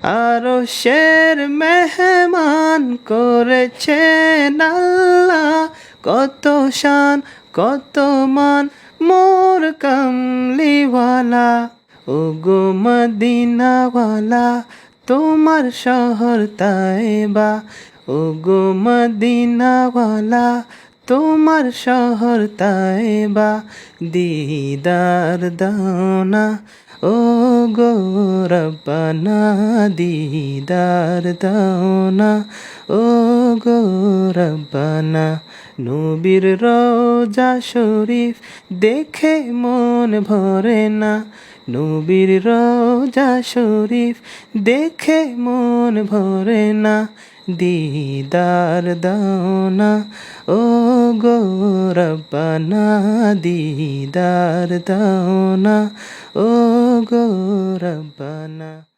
আরশের মেহমান করেছেন আল্লাহ, কত শান কত মান মোর কামলিওয়ালা। ও গো মদিনাওয়ালা, তোমার শহর তায়েবা। ও গো মদিনাওয়ালা, তোমার শহর তায়েবা। দিদার দাওনা ও গো রব্বানা, দিদার দাওনা ও গো রব্বানা। নবীর রওজা শরীফ দেখে মন ভরে না, নবীর রওজা শরীফ দেখে মন ভরে না। দিদার দাওনা ও গো রব্বানা, দিদার দাওনা ও গো রব্বানা।